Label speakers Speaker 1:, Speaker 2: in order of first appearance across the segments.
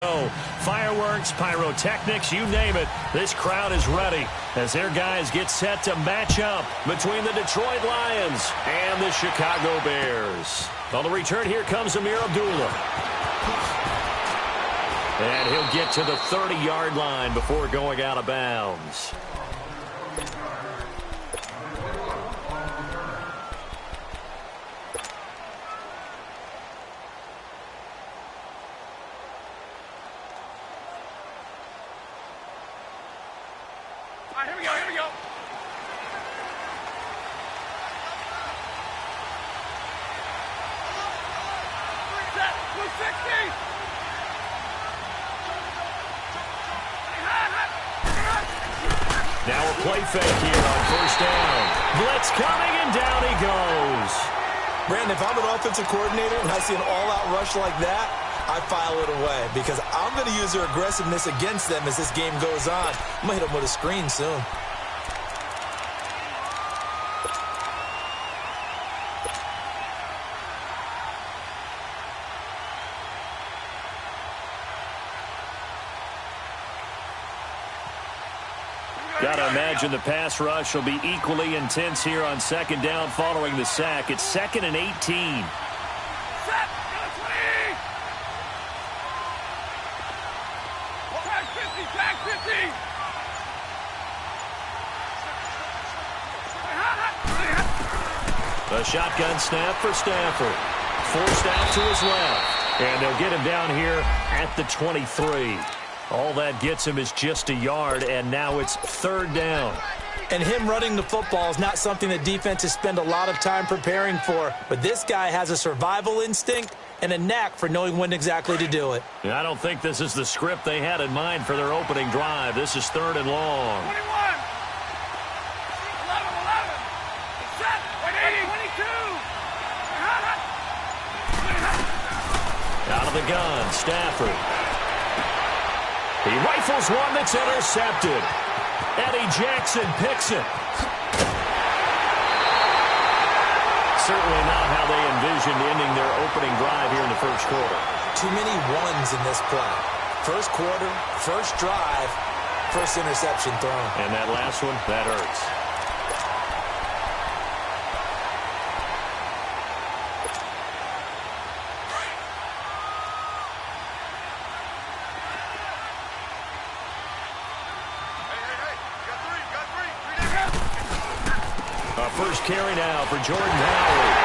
Speaker 1: Fireworks, pyrotechnics, you name it. This crowd is ready as their guys get set to match up between the Detroit Lions and the Chicago Bears. On the return, here comes Amir Abdullah. And he'll get to the 30-yard line before going out of bounds. Now a play fake here on first down. Blitz coming, and down he goes.
Speaker 2: Brandon, if I'm an offensive coordinator and I see an all-out rush like that, I file it away because I'm going to use their aggressiveness against them as this game goes on. I'm going to hit them with a screen soon.
Speaker 1: Got to imagine the pass rush will be equally intense here on second down following the sack. It's 2nd and 18.
Speaker 3: Set! Tag 50! Tag 50!
Speaker 1: A shotgun snap for Stafford. Forced out to his left. And they'll get him down here at the 23. All that gets him is just a yard, and now it's 3rd down.
Speaker 2: And him running the football is not something that defenses spend a lot of time preparing for. But this guy has a survival instinct and a knack for knowing when exactly to do it.
Speaker 1: I don't think this is the script they had in mind for their opening drive. This is 3rd and long.
Speaker 3: 21! 11! Set! 22!
Speaker 1: Out of the gun, Stafford. He rifles one that's intercepted. Eddie Jackson picks it. Certainly not how they envisioned ending their opening drive here in the first quarter.
Speaker 2: Too many ones in this play. First quarter, first drive, first interception thrown.
Speaker 1: And that last one, that hurts. First carry now for Jordan Howard.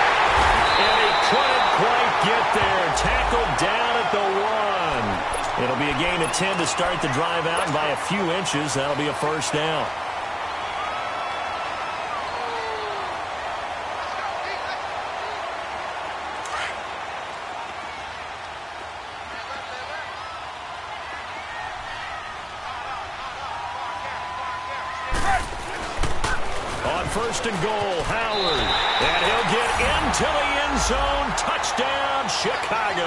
Speaker 1: And he couldn't quite get there. Tackled down at the 1. It'll be a gain of 10 to start the drive out. By a few inches, that'll be a first down. First and goal, Howard. And he'll get into the end zone. Touchdown, Chicago.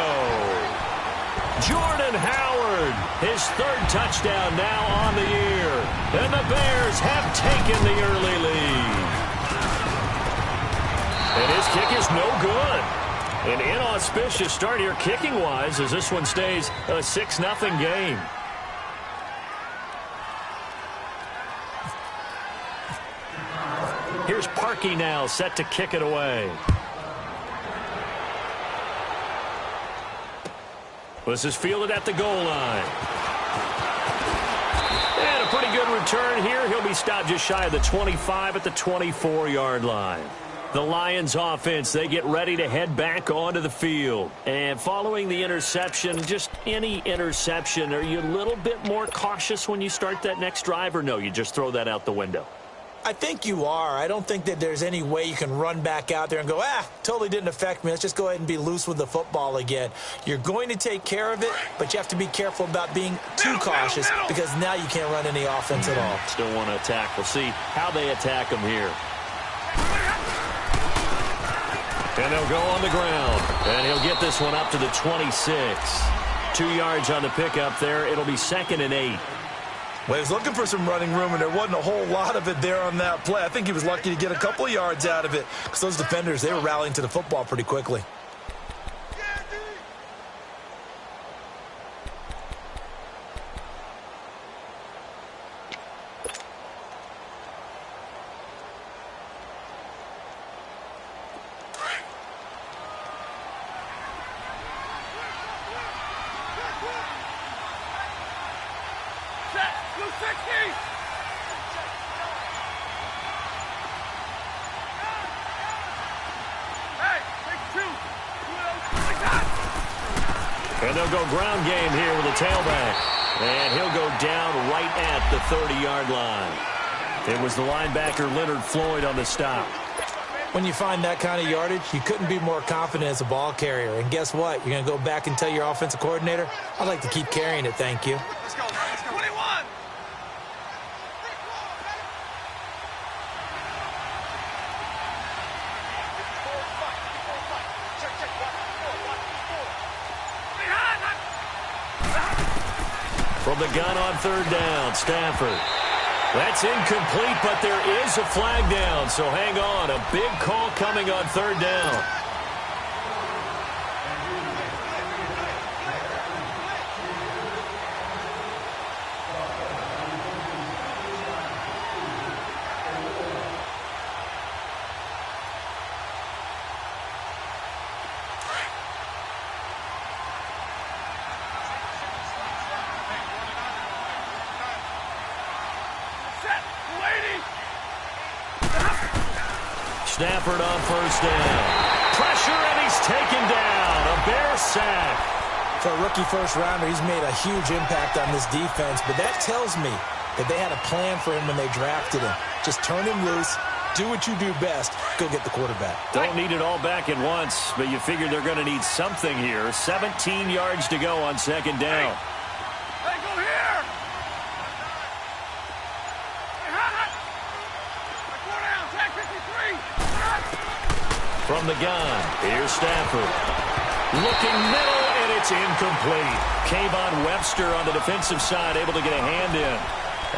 Speaker 1: Jordan Howard, his 3rd touchdown now on the year. And the Bears have taken the early lead. And his kick is no good. An inauspicious start here kicking-wise as this one stays a 6-0 game. Here's Parkey now, set to kick it away. This is fielded at the goal line. And a pretty good return here. He'll be stopped just shy of the 25 at the 24-yard line. The Lions offense, they get ready to head back onto the field. And following the interception, just any interception, are you a little bit more cautious when you start that next drive, or no, you just throw that out the window?
Speaker 2: I think you are. I don't think that there's any way you can run back out there and go, totally didn't affect me. Let's just go ahead and be loose with the football again. You're going to take care of it, but you have to be careful about being too cautious because now you can't run any offense at all.
Speaker 1: Still want to attack. We'll see how they attack them here. And they'll go on the ground. And he'll get this one up to the 26. 2 yards on the pickup there. It'll be 2nd and 8.
Speaker 2: Well, he was looking for some running room, and there wasn't a whole lot of it there on that play. I think he was lucky to get a couple of yards out of it because those defenders, they were rallying to the football pretty quickly.
Speaker 3: 60. Hey, take two. Like that.
Speaker 1: And they'll go ground game here with a tailback. And he'll go down right at the 30-yard line. It was the linebacker Leonard Floyd on the stop.
Speaker 2: When you find that kind of yardage, you couldn't be more confident as a ball carrier. And guess what? You're going to go back and tell your offensive coordinator, I'd like to keep carrying it, thank you.
Speaker 3: Let's go. 21.
Speaker 1: From the gun on third down, Stafford. That's incomplete, but there is a flag down, so hang on. A big call coming on third down. Stafford on first down. Pressure, and he's taken down. A Bear sack.
Speaker 2: For a rookie first-rounder, he's made a huge impact on this defense, but that tells me that they had a plan for him when they drafted him. Just turn him loose, do what you do best, go get the quarterback.
Speaker 1: Don't need it all back at once, but you figure they're going to need something here. 17 yards to go on second down.
Speaker 3: Hey, go here.
Speaker 1: From the gun, here's Stafford. Looking middle, and it's incomplete. Kayvon Webster on the defensive side, able to get a hand in.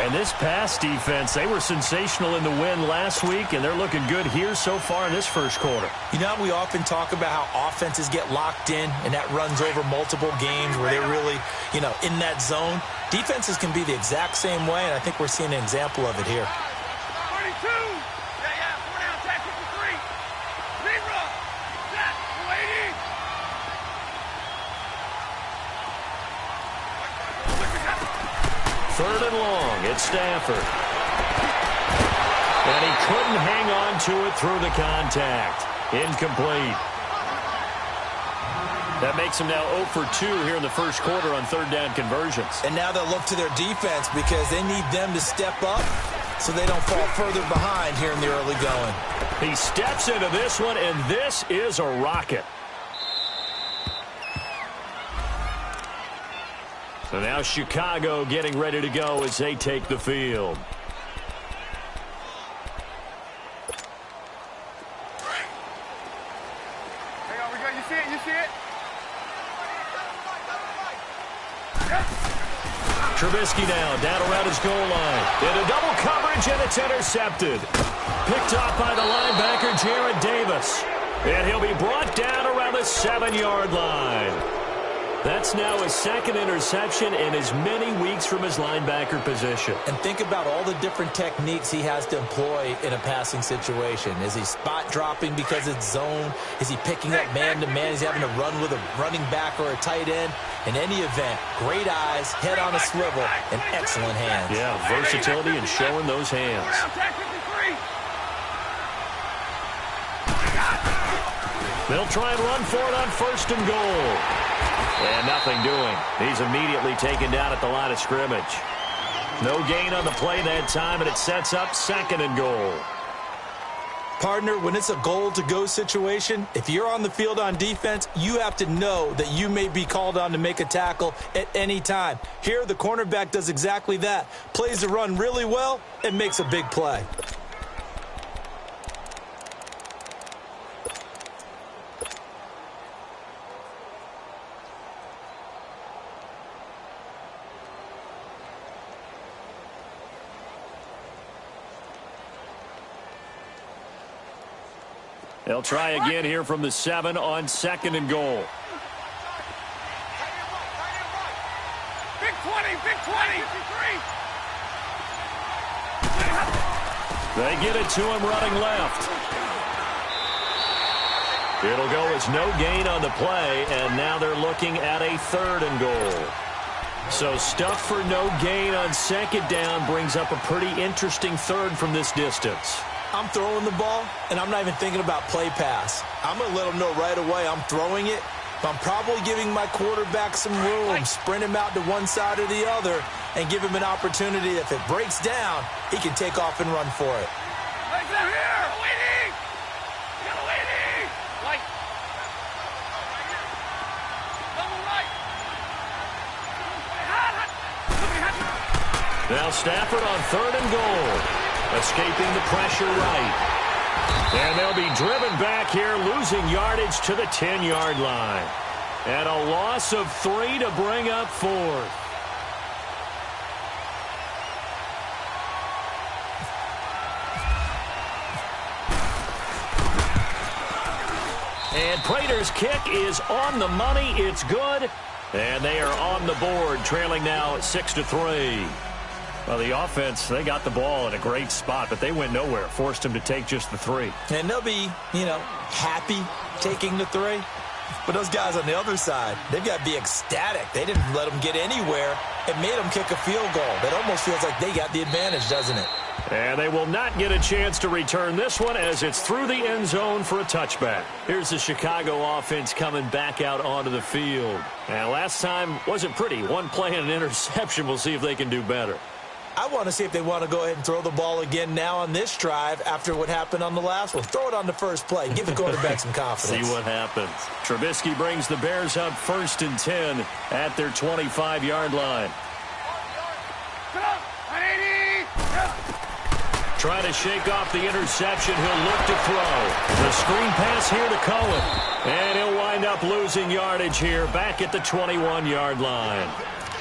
Speaker 1: And this pass defense, they were sensational in the win last week, and they're looking good here so far in this first quarter.
Speaker 2: You know, we often talk about how offenses get locked in, and that runs over multiple games where they're really, in that zone. Defenses can be the exact same way, and I think we're seeing an example of it here.
Speaker 3: 32.
Speaker 1: Third and long, it's Stafford. And he couldn't hang on to it through the contact. Incomplete. That makes him now 0 for 2 here in the first quarter on third down conversions.
Speaker 2: And now they'll look to their defense because they need them to step up so they don't fall further behind here in the early going.
Speaker 1: He steps into this one, and this is a rocket. So now Chicago getting ready to go as they take the field.
Speaker 3: Hang on, we got, you see it, you see it?
Speaker 1: Trubisky now down around his goal line. In a double coverage, and it's intercepted. Picked off by the linebacker, Jared Davis. And he'll be brought down around the 7-yard line. That's now his second interception in as many weeks from his linebacker position.
Speaker 2: And think about all the different techniques he has to employ in a passing situation. Is he spot dropping because it's zone? Is he picking up man-to-man? Is he having to run with a running back or a tight end? In any event, great eyes, head on a swivel, and excellent hands.
Speaker 1: Yeah, versatility and showing those hands. They'll try and run for it on first and goal. And nothing doing. He's immediately taken down at the line of scrimmage. No gain on the play that time, and it sets up second and goal.
Speaker 2: Partner, when it's a goal-to-go situation, if you're on the field on defense, you have to know that you may be called on to make a tackle at any time. Here, the cornerback does exactly that. Plays the run really well and makes a big play.
Speaker 1: They'll try again here from the 7 on second and goal.
Speaker 3: Big 20, big 20.
Speaker 1: They get it to him running left. It'll go as no gain on the play, and now they're looking at a third and goal. So stuff for no gain on second down brings up a pretty interesting third from this distance.
Speaker 2: I'm throwing the ball, and I'm not even thinking about play pass. I'm going to let them know right away I'm throwing it, but I'm probably giving my quarterback some room, sprint him out to one side or the other, and give him an opportunity. If it breaks down, he can take off and run for it.
Speaker 3: Legs out here! Waiting! You got a waiting! Right. Double right.
Speaker 1: Now Stafford on 3rd and goal. Escaping the pressure right. And they'll be driven back here, losing yardage to the 10-yard line. And a loss of 3 to bring up 4th. And Prater's kick is on the money. It's good. And they are on the board, trailing now 6-3. Well, the offense, they got the ball in a great spot, but they went nowhere. Forced them to take just the 3.
Speaker 2: And they'll be, happy taking the 3. But those guys on the other side, they've got to be ecstatic. They didn't let them get anywhere. It made them kick a field goal. That almost feels like they got the advantage, doesn't it?
Speaker 1: And they will not get a chance to return this one as it's through the end zone for a touchback. Here's the Chicago offense coming back out onto the field. And last time wasn't pretty. One play and an interception. We'll see if they can do better.
Speaker 2: I want to see if they want to go ahead and throw the ball again now on this drive after what happened on the last one. Throw it on the first play. Give the quarterback some confidence.
Speaker 1: See what happens. Trubisky brings the Bears up 1st and 10 at their 25-yard line. Trying to shake off the interception. He'll look to throw. The screen pass here to Cohen. And he'll wind up losing yardage here back at the 21-yard line.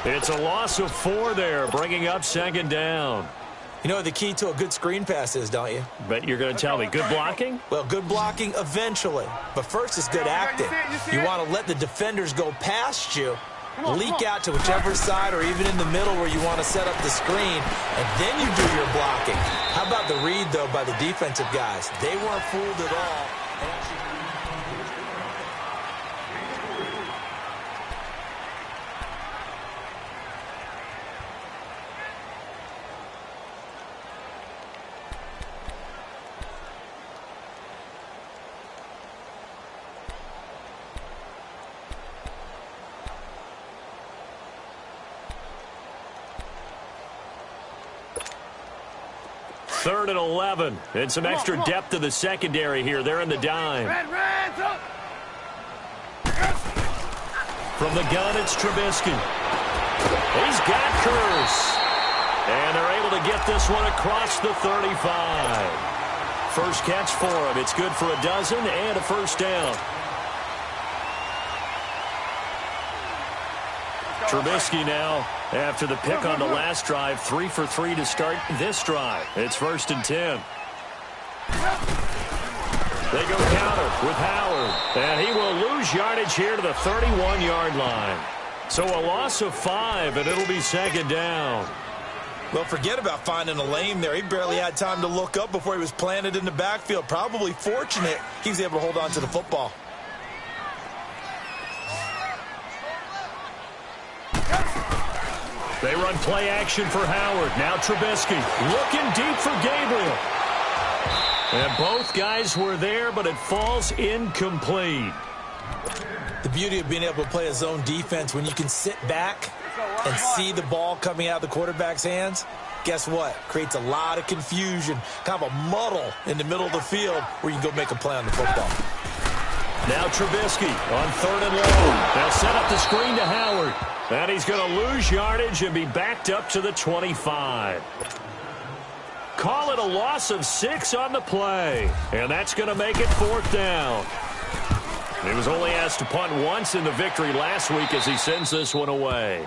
Speaker 1: It's a loss of 4 there, bringing up 2nd down.
Speaker 2: You know what the key to a good screen pass is, don't you?
Speaker 1: Bet you're going to tell me. Good blocking?
Speaker 2: Well, good blocking eventually. But first is good acting. You want to let the defenders go past you, leak out to whichever side or even in the middle where you want to set up the screen, and then you do your blocking. How about the read, though, by the defensive guys? They weren't fooled at all.
Speaker 1: Third and 11. And some extra depth to the secondary here. They're in the dime. From the gun, it's Trubisky. He's got Curse. And they're able to get this one across the 35. First catch for him. It's good for a dozen and a first down. Trubisky now, after the pick on the last drive, 3 for 3 to start this drive. It's 1st and 10. They go counter with Howard, and he will lose yardage here to the 31-yard line. So a loss of 5, and it'll be 2nd down.
Speaker 2: Well, forget about finding a lane there. He barely had time to look up before he was planted in the backfield. Probably fortunate he was able to hold on to the football.
Speaker 1: They run play action for Howard. Now Trubisky looking deep for Gabriel. And both guys were there, but it falls incomplete.
Speaker 2: The beauty of being able to play a zone defense when you can sit back and see the ball coming out of the quarterback's hands, guess what? Creates a lot of confusion, kind of a muddle in the middle of the field where you can go make a play on the football.
Speaker 1: Now Trubisky on 3rd and long. They'll set up the screen to Howard. And he's going to lose yardage and be backed up to the 25. Call it a loss of 6 on the play. And that's going to make it 4th down. He was only asked to punt once in the victory last week as he sends this one away.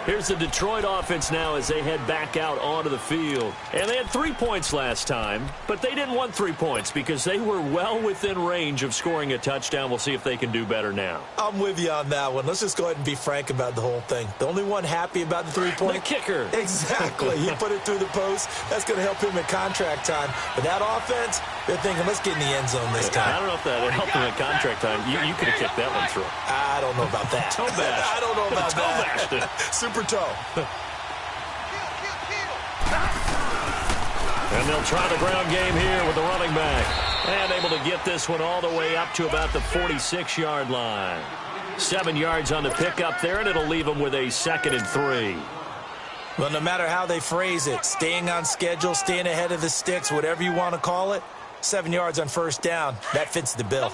Speaker 1: Here's the Detroit offense now as they head back out onto the field. And they had 3 points last time, but they didn't want 3 points because they were well within range of scoring a touchdown. We'll see if they can do better now.
Speaker 2: I'm with you on that one. Let's just go ahead and be frank about the whole thing. The only one happy about the 3-point?
Speaker 1: The kicker.
Speaker 2: Exactly. He put it through the post. That's going to help him in contract time. But that offense, They're thinking, let's get in the end zone this time.
Speaker 1: I don't know if that helped him at contract time. You could have kicked that one through.
Speaker 2: I don't know about that.
Speaker 1: Toe bash.
Speaker 2: I don't know about
Speaker 1: toe
Speaker 2: that.
Speaker 1: Bashed it.
Speaker 2: Super toe.
Speaker 1: And they'll try the ground game here with the running back. And able to get this one all the way up to about the 46-yard line. 7 yards on the pickup there, and it'll leave them with a 2nd and 3.
Speaker 2: Well, no matter how they phrase it, staying on schedule, staying ahead of the sticks, whatever you want to call it, 7 yards on first down, that fits the bill.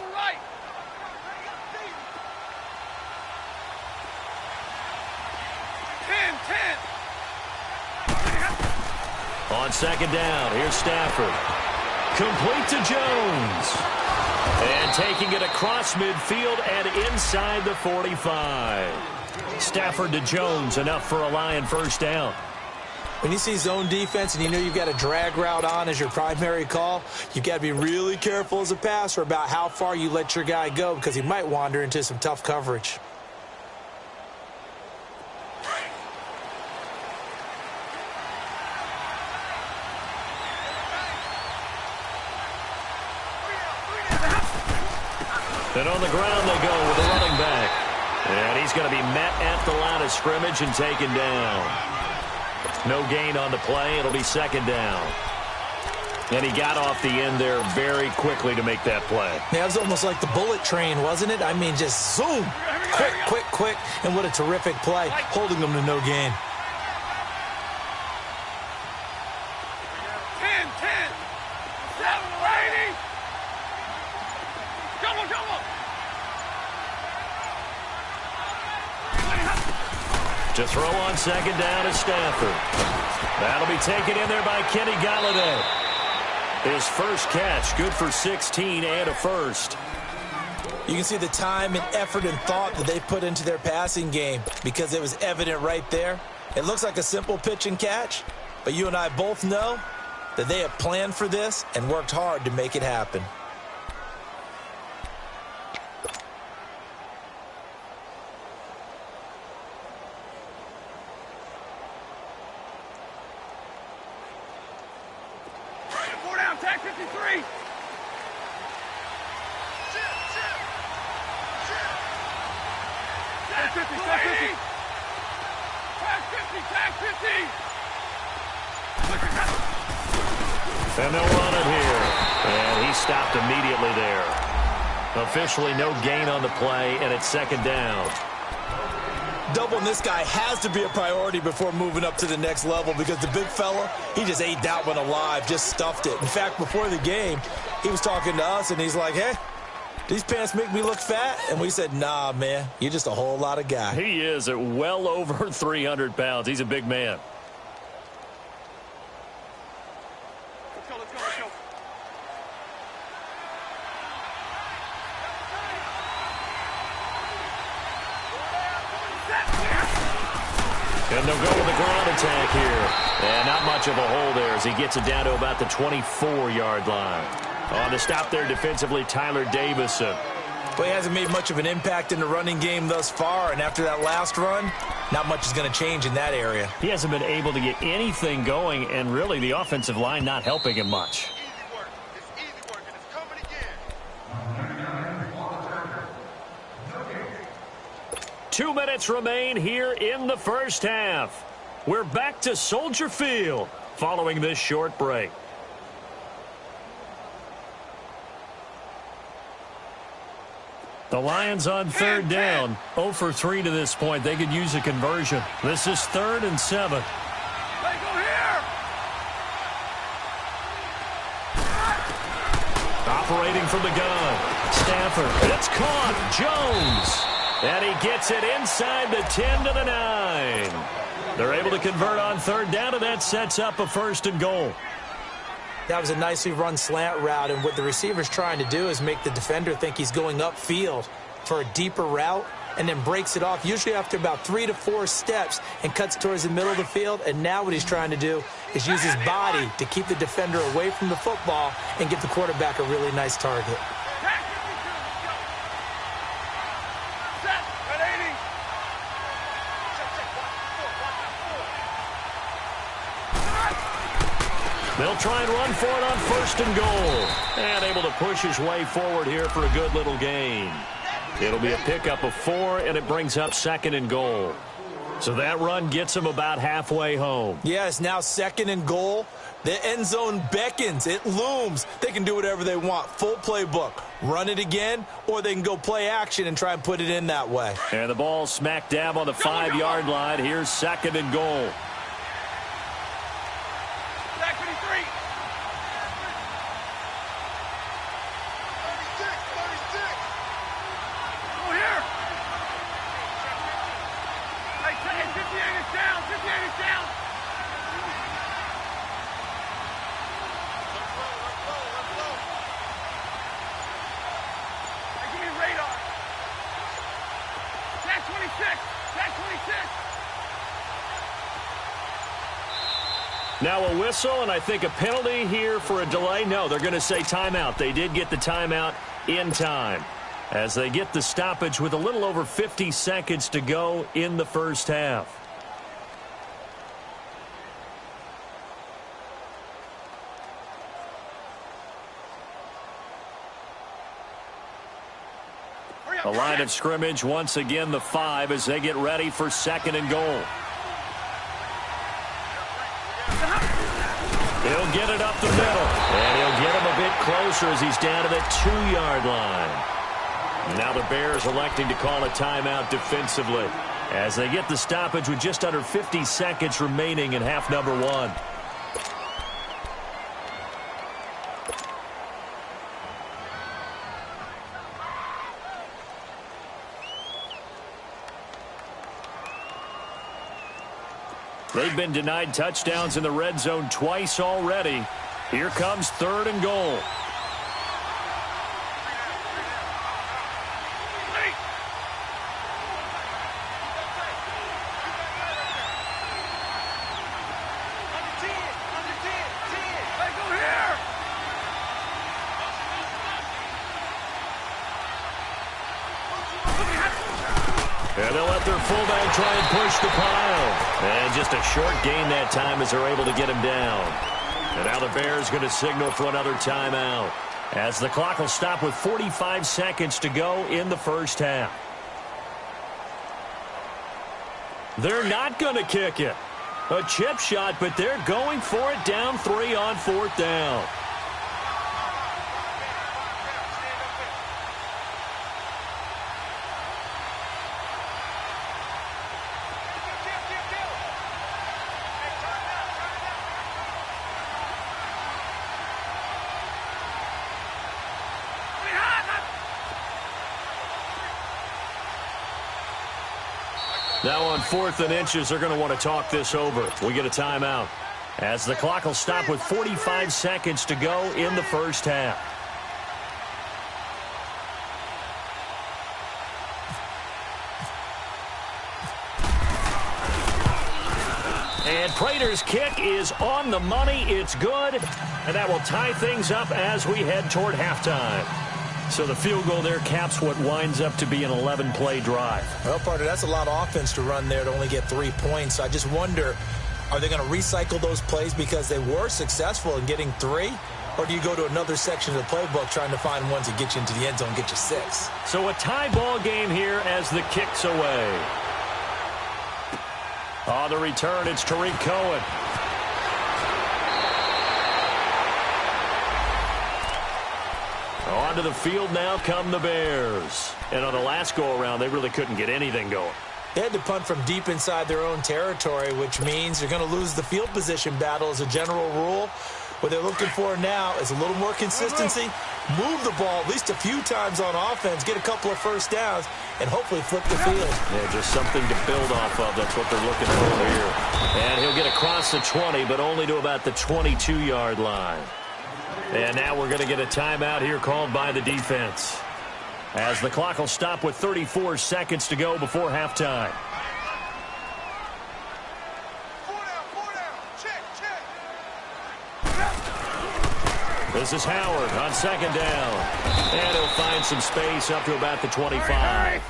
Speaker 1: On 2nd down, here's Stafford. Complete to Jones. And taking it across midfield and inside the 45. Stafford to Jones, enough for a Lion first down.
Speaker 2: When you see zone defense and you know you've got a drag route on as your primary call, you've got to be really careful as a passer about how far you let your guy go because he might wander into some tough coverage.
Speaker 1: And on the ground they go with the running back. And he's going to be met at the line of scrimmage and taken down. No gain on the play. It'll be 2nd down. And he got off the end there very quickly to make that play.
Speaker 2: Yeah, it was almost like the bullet train, wasn't it? I mean, just zoom. Quick, quick, quick. And what a terrific play, holding them to no gain.
Speaker 3: 10, 7, 80. Come on, come on.
Speaker 1: To throw on 2nd down is Stafford. That'll be taken in there by Kenny Golladay. His first catch, good for 16 and a first.
Speaker 2: You can see the time and effort and thought that they put into their passing game because it was evident right there. It looks like a simple pitch and catch, but you and I both know that they have planned for this and worked hard to make it happen.
Speaker 3: Tag 53. Tag 50, tag 50. Tag 50, tag 50.
Speaker 1: And they'll run it here. And he stopped immediately there. Officially no gain on the play, and it's 2nd down.
Speaker 2: Doubling this guy has to be a priority before moving up to the next level because the big fella, he just ate that one alive, just stuffed it. In fact, before the game, he was talking to us, and he's like, hey, these pants make me look fat? And we said, nah, man, you're just a whole lot of guy.
Speaker 1: He is at well over 300 pounds. He's a big man.
Speaker 3: Let's go, let's go, let's go.
Speaker 1: And they'll go with the ground attack here. And not much of a hole there as he gets it down to about the 24-yard line. On the stop there defensively, Tyler Davison.
Speaker 2: Well, he hasn't made much of an impact in the running game thus far, and after that last run, not much is going to change in that area.
Speaker 1: He hasn't been able to get anything going, and really the offensive line not helping him much.
Speaker 3: Easy work. It's easy work, and it's coming again.
Speaker 1: 2 minutes remain here in the first half. We're back to Soldier Field following this short break. The Lions on 3rd down. 0 for 3 to this point. They could use a conversion. This is 3rd and 7.
Speaker 3: They go here.
Speaker 1: Operating from the gun. Stafford. It's caught. Jones. And he gets it inside the 10 to the 9. They're able to convert on 3rd down, and that sets up a 1st and goal.
Speaker 2: That was a nicely run slant route, and what the receiver's trying to do is make the defender think he's going upfield for a deeper route and then breaks it off, usually after about 3 to 4 steps, and cuts towards the middle of the field. And now what he's trying to do is use his body to keep the defender away from the football and get the quarterback a really nice target.
Speaker 1: They'll try and run for it on 1st and goal. And able to push his way forward here for a good little gain. It'll be a pickup of 4, and it brings up 2nd and goal. So that run gets him about halfway home.
Speaker 2: Yeah, it's now 2nd and goal. The end zone beckons. It looms. They can do whatever they want. Full playbook. Run it again, or they can go play action and try and put it in that way.
Speaker 1: And the ball smack dab on the 5-yard line. Here's 2nd and goal. Now a whistle, and I think a penalty here for a delay. No, they're going to say timeout. They did get the timeout in time as they get the stoppage with a little over 50 seconds to go in the first half. A line of scrimmage once again, the 5, as they get ready for 2nd and goal. He'll get it up the middle, and he'll get him a bit closer as he's down to the 2-yard line. Now the Bears electing to call a timeout defensively as they get the stoppage with just under 50 seconds remaining in half number 1. They've been denied touchdowns in the red zone twice already. Here comes 3rd and goal. And they'll let their fullback try and push the pile. And just a short gain that time as they're able to get him down. And now the Bears going to signal for another timeout as the clock will stop with 45 seconds to go in the first half. They're not going to kick it. A chip shot, but they're going for it down 3 on 4th down. Now on 4th and inches, they're going to want to talk this over. We get a timeout as the clock will stop with 45 seconds to go in the first half. And Prater's kick is on the money. It's good. And that will tie things up as we head toward halftime. So the field goal there caps what winds up to be an 11-play drive.
Speaker 2: Well, partner, that's a lot of offense to run there to only get 3 points. I just wonder, are they going to recycle those plays because they were successful in getting 3? Or do you go to another section of the playbook trying to find ones that get you into the end zone and get you 6?
Speaker 1: So a tie ball game here as the kick's away. On the return, it's Tariq Cohen. Onto the field now come the Bears. And on the last go-around, they really couldn't get anything going.
Speaker 2: They had to punt from deep inside their own territory, which means they're going to lose the field position battle as a general rule. What they're looking for now is a little more consistency, move the ball at least a few times on offense, get a couple of first downs, and hopefully flip the field.
Speaker 1: Yeah, just something to build off of. That's what they're looking for here. And he'll get across the 20, but only to about the 22-yard line. And now we're going to get a timeout here called by the defense, as the clock will stop with 34 seconds to go before halftime. This is Howard on 2nd down. And he'll find some space up to about the 25.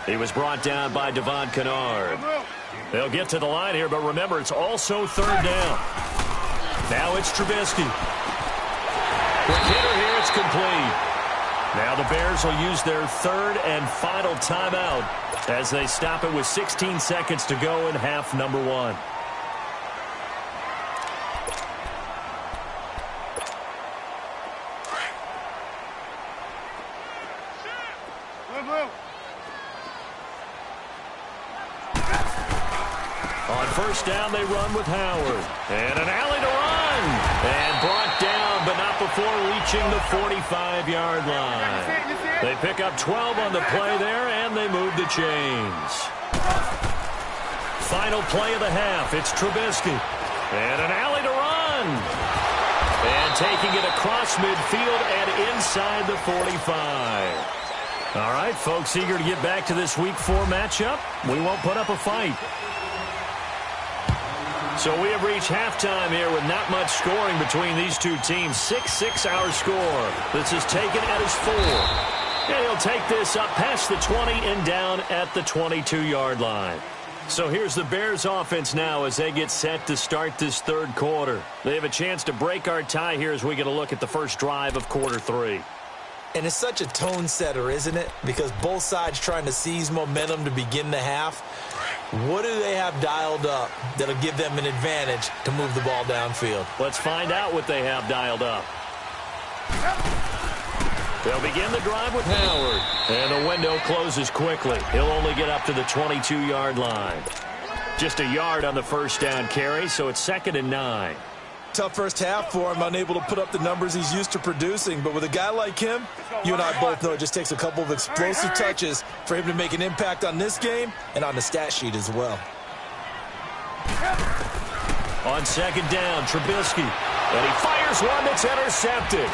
Speaker 1: He was brought down by Devon Kennard. They'll get to the line here, but remember, it's also 3rd down. Now it's Trubisky. Quick hitter here, it's complete. Now the Bears will use their third and final timeout as they stop it with 16 seconds to go in half number one. On first down, they run with Howard. And an alley to run. And brought down, but not before reaching the 45-yard line. They pick up 12 on the play there, and they move the chains. Final play of the half. It's Trubisky. And an alley to run. And taking it across midfield and inside the 45. All right, folks, eager to get back to this Week 4 matchup. We won't put up a fight. So we have reached halftime here with not much scoring between these two teams. 6-6 our score. This is taken at his 4. And he'll take this up past the 20 and down at the 22-yard line. So here's the Bears offense now as they get set to start this third quarter. They have a chance to break our tie here as we get a look at the first drive of quarter 3.
Speaker 2: And it's such a tone setter, isn't it? Because both sides trying to seize momentum to begin the half. What do they have dialed up that'll give them an advantage to move the ball downfield?
Speaker 1: Let's find out what they have dialed up. They'll begin the drive with Howard. And the window closes quickly. He'll only get up to the 22-yard line. Just a yard on the first down carry, so it's 2nd and 9.
Speaker 2: Tough first half for him, unable to put up the numbers he's used to producing. But with a guy like him, you and I both know it just takes a couple of explosive touches for him to make an impact on this game and on the stat sheet as well.
Speaker 1: On 2nd down, Trubisky. And he fires one that's intercepted.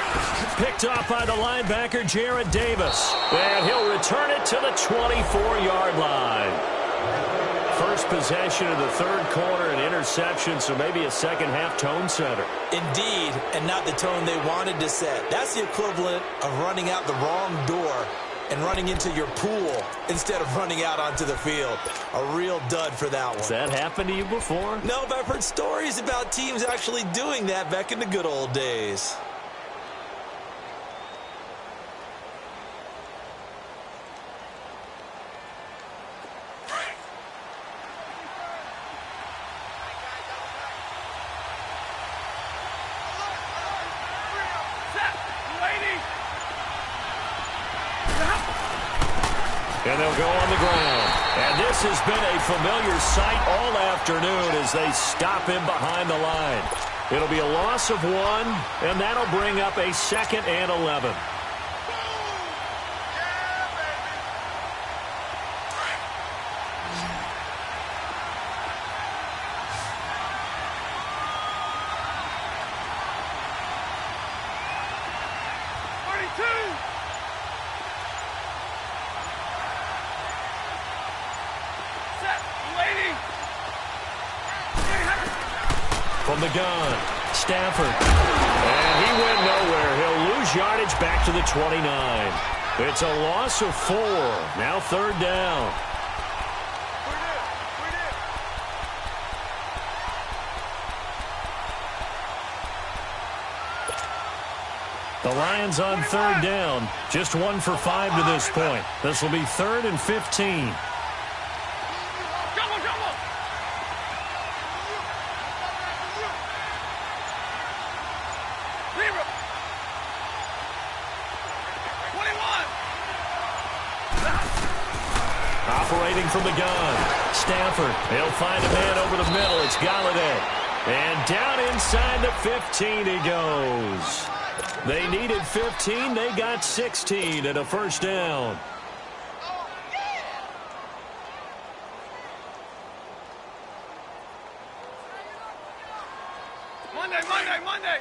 Speaker 1: Picked off by the linebacker, Jared Davis. And he'll return it to the 24-yard line. First possession of the third quarter, an interception, so maybe a second-half tone setter.
Speaker 2: Indeed, and not the tone they wanted to set. That's the equivalent of running out the wrong door and running into your pool instead of running out onto the field. A real dud for that one.
Speaker 1: Has that happened to you before?
Speaker 2: No, but I've heard stories about teams actually doing that back in the good old days.
Speaker 1: And they'll go on the ground. And this has been a familiar sight all afternoon as they stop him behind the line. It'll be a loss of 1, and that'll bring up a 2nd and 11. From the gun, Stafford. And he went nowhere. He'll lose yardage back to the 29. It's a loss of 4. Now 3rd down. The Lions on 3rd down. Just 1 for 5 to this point. This will be 3rd and 15. Operating from the gun, Stafford. He'll find a man over the middle. It's Galladay. And down inside the 15 he goes. They needed 15. They got 16 and a first down.
Speaker 3: Monday.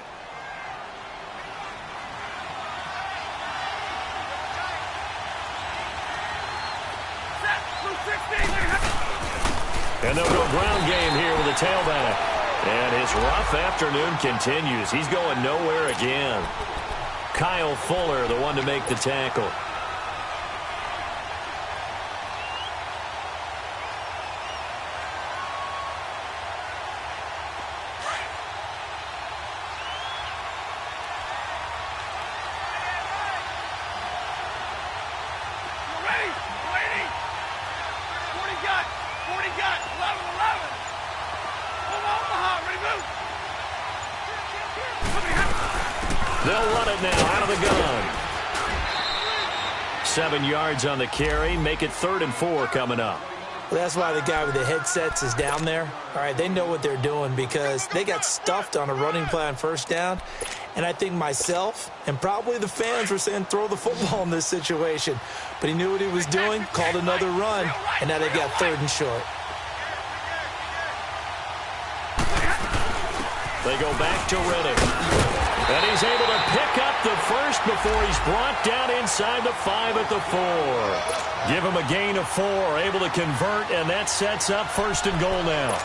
Speaker 1: And they'll go ground game here with a tailback. And his rough afternoon continues. He's going nowhere again. Kyle Fuller, the one to make the tackle.
Speaker 3: What do you got? 11-11. Omaha, ready, move.
Speaker 1: They'll run it now out of the gun. 7 yards on the carry. Make it 3rd and 4 coming up.
Speaker 2: Well, that's why the guy with the headsets is down there. All right, they know what they're doing because they got stuffed on a running play on 1st down. And I think myself and probably the fans were saying throw the football in this situation. But he knew what he was doing, called another run, and now they got 3rd and short.
Speaker 1: They go back to Riddick. And he's able to pick up the first before he's brought down inside the 5 at the 4. Give him a gain of 4, able to convert, and that sets up 1st and goal now.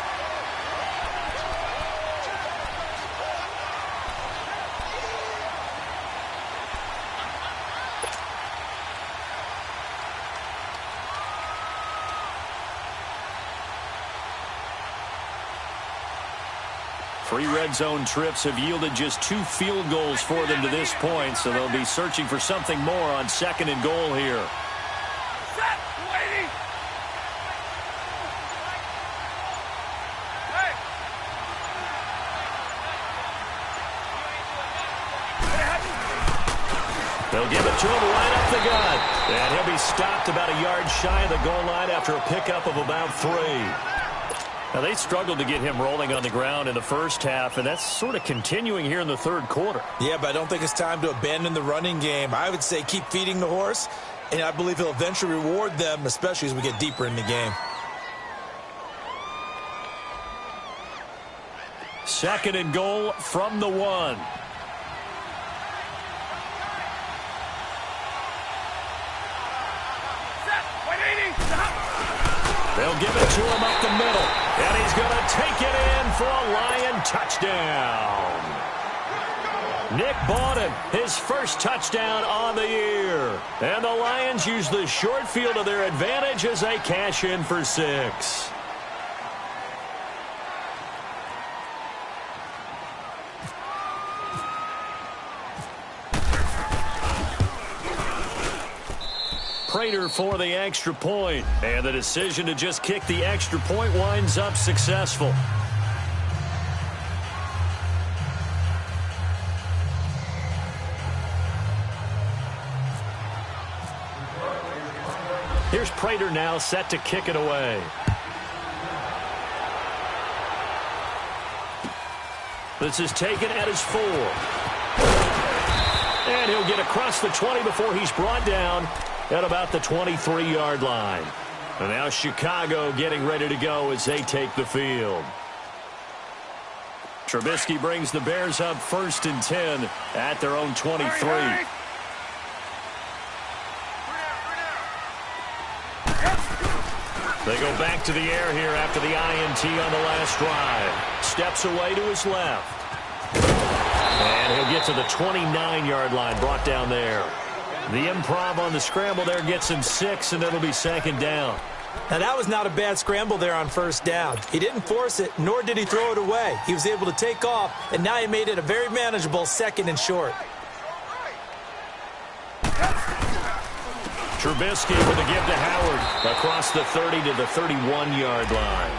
Speaker 1: Three red zone trips have yielded just 2 field goals for them to this point, so they'll be searching for something more on 2nd and goal here.
Speaker 3: Set, waiting. Hey.
Speaker 1: They'll give it to him right up the gut. And he'll be stopped about a yard shy of the goal line after a pickup of about 3. Now, they struggled to get him rolling on the ground in the 1st half, and that's sort of continuing here in the 3rd quarter.
Speaker 2: Yeah, but I don't think it's time to abandon the running game. I would say keep feeding the horse, and I believe he'll eventually reward them, especially as we get deeper in the game.
Speaker 1: 2nd and goal from the 1.
Speaker 3: Set, waiting.
Speaker 1: They'll give it to him up the middle. And he's going to take it in for a Lion touchdown. Nick Bawden, his first touchdown on the year. And the Lions use the short field to their advantage as they cash in for 6. Prater for the extra point, and the decision to just kick the extra point winds up successful. Here's Prater now set to kick it away. This is taken at his 4. And he'll get across the 20 before he's brought down at about the 23-yard line. And now Chicago getting ready to go as they take the field. Trubisky brings the Bears up 1st and 10 at their own 23. They go back to the air here after the INT on the last drive. Steps away to his left. And he'll get to the 29-yard line, brought down there. The improv on the scramble there gets him 6, and it'll be 2nd down.
Speaker 2: Now, that was not a bad scramble there on 1st down. He didn't force it, nor did he throw it away. He was able to take off, and now he made it a very manageable 2nd and short.
Speaker 1: Trubisky with a give to Howard across the 30 to the 31-yard line.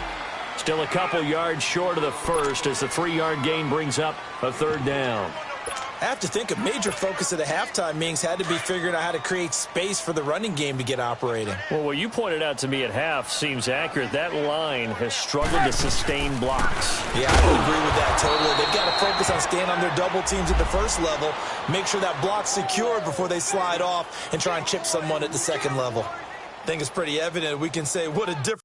Speaker 1: Still a couple yards short of the first as the 3-yard gain brings up a 3rd down.
Speaker 2: I have to think a major focus of the halftime meetings had to be figuring out how to create space for the running game to get operating.
Speaker 1: Well, what you pointed out to me at half seems accurate. That line has struggled to sustain blocks.
Speaker 2: Yeah, I would agree with that totally. They've got to focus on staying on their double teams at the 1st level, make sure that block's secured before they slide off and try and chip someone at the 2nd level. I think it's pretty evident we can say what a difference.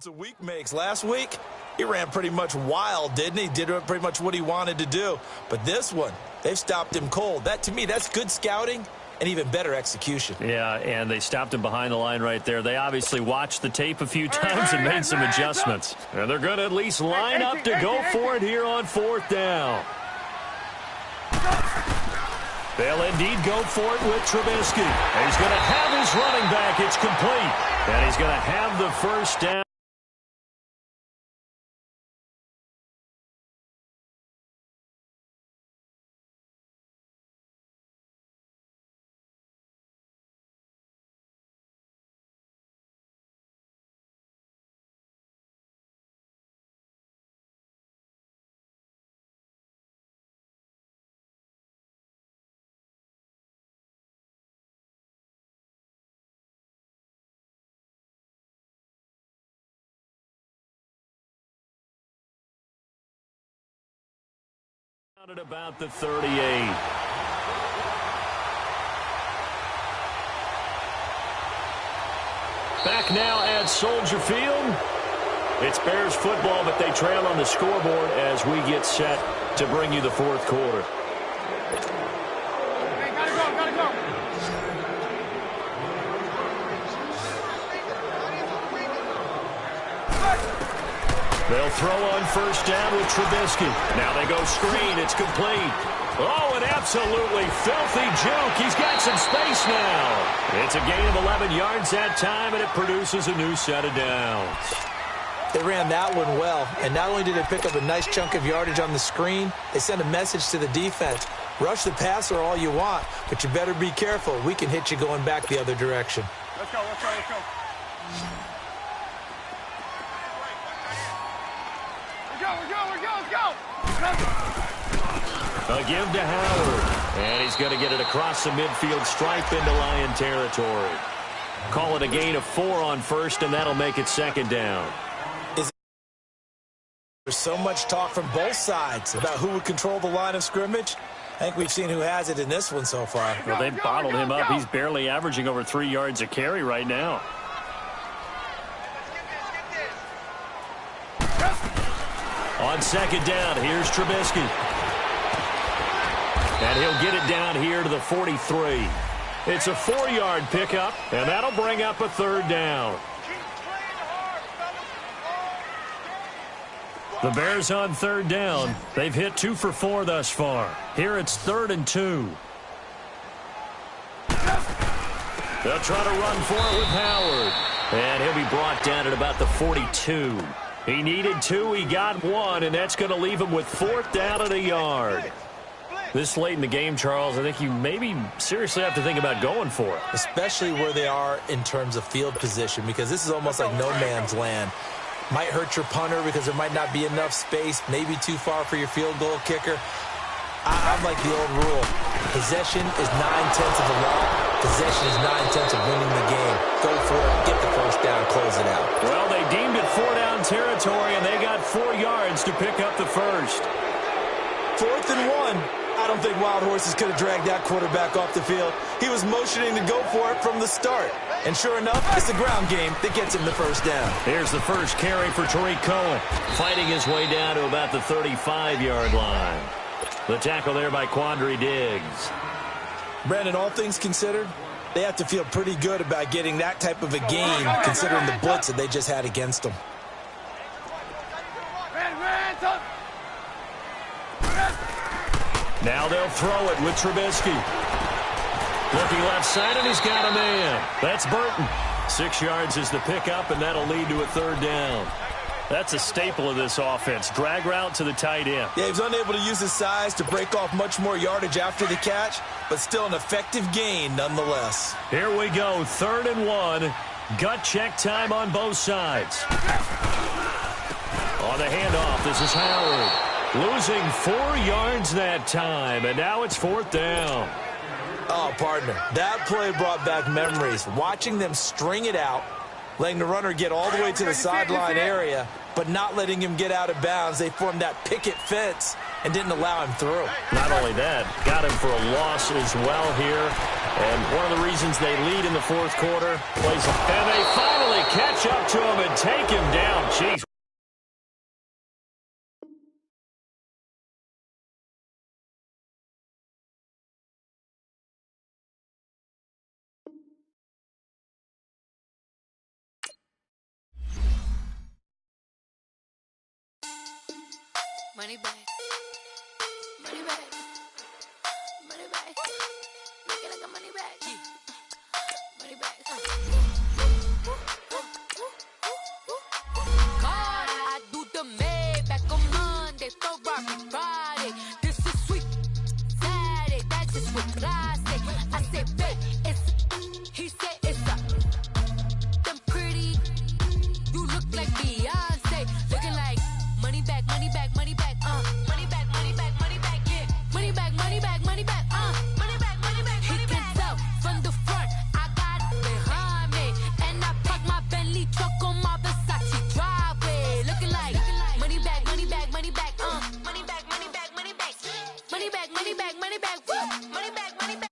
Speaker 2: A week makes. Last week, he ran pretty much wild, didn't he? Did pretty much what he wanted to do. But this one, they've stopped him cold. That, to me, that's good scouting and even better execution.
Speaker 1: Yeah, and they stopped him behind the line right there. They obviously watched the tape a few times and made some adjustments. And they're going to at least line up to go for it here on 4th down. They'll indeed go for it with Trubisky. And he's going to have his running back. It's complete. And he's going to have the first down. At about the 38. Back now at Soldier Field. It's Bears football, but they trail on the scoreboard as we get set to bring you the 4th quarter.
Speaker 3: Hey, gotta go.
Speaker 1: They'll throw on 1st down with Trubisky. Now they go screen. It's complete. Oh, an absolutely filthy juke. He's got some space now. It's a gain of 11 yards that time, and it produces a new set of downs.
Speaker 2: They ran that one well, and not only did they pick up a nice chunk of yardage on the screen, they sent a message to the defense. Rush the passer all you want, but you better be careful. We can hit you going back the other direction.
Speaker 3: Let's go. Let's go.
Speaker 1: A give to Howard. And he's going to get it across the midfield stripe into Lion territory. Call it a gain of 4 on 1st, and that'll make it 2nd down.
Speaker 2: There's so much talk from both sides about who would control the line of scrimmage. I think we've seen who has it in this one so far.
Speaker 1: Well, they've bottled him up. He's barely averaging over 3 yards a carry right now. On 2nd down, here's Trubisky. And he'll get it down here to the 43. It's a 4-yard pickup, and that'll bring up a 3rd down. The Bears on 3rd down. They've hit 2 for 4 thus far. Here it's 3rd and 2. They'll try to run for it with Howard. And he'll be brought down at about the 42. He needed 2, he got 1, and that's going to leave him with 4th down and a yard. This late in the game, Charles, I think you maybe seriously have to think about going for it.
Speaker 2: Especially where they are in terms of field position, because this is almost like no man's land. Might hurt your punter because there might not be enough space, maybe too far for your field goal kicker. I'm like the old rule. Possession is 9/10 of the law. Possession is 9/10 of winning the game. Go for it, get the 1st down, close it out.
Speaker 1: Well, they deemed it 4-down territory, and they got 4 yards to pick up the 1st.
Speaker 2: 4th and 1. I don't think Wild Horses could have dragged that quarterback off the field. He was motioning to go for it from the start. And sure enough, it's the ground game that gets him the 1st down.
Speaker 1: Here's the first carry for Tariq Cohen, fighting his way down to about the 35-yard line. The tackle there by Quandre Diggs.
Speaker 2: Brandon, all things considered, they have to feel pretty good about getting that type of a gain, considering the blitz that they just had against them.
Speaker 1: Now they'll throw it with Trubisky. Looking left side, and he's got a man. That's Burton. 6 yards is the pickup, and that'll lead to a 3rd down. That's a staple of this offense. Drag route to the tight end.
Speaker 2: Yeah, he was unable to use his size to break off much more yardage after the catch, but still an effective gain nonetheless.
Speaker 1: Here we go, 3rd and 1. Gut check time on both sides. On the handoff, this is Howard. Losing 4 yards that time, and now it's 4th down.
Speaker 2: Oh, partner, that play brought back memories. Watching them string it out, letting the runner get all the way to the sideline area, but not letting him get out of bounds. They formed that picket fence and didn't allow him through.
Speaker 1: Not only that, got him for a loss as well here. And one of the reasons they lead in the 4th quarter, and they finally catch up to him and take him down. Jeez.
Speaker 4: Money back. Money back. Money back. Make it like a money back. Money back. God, I do the Maybach on Monday, Ferrari Friday. This is sweet Saturday, that's just what classic. I said, babe, it's, he said it's a, them pretty, you look like Beyonce, looking like money back, money back, money back, money back, money back, money back, yeah, money back, money back, money back, money back, money back, he can tell from the front, I got it behind me, and I park my Bentley truck on my Versace driveway, looking like money back, money back, money back, money back, money back, money back, money back, money back, money back, woo, money back, money back.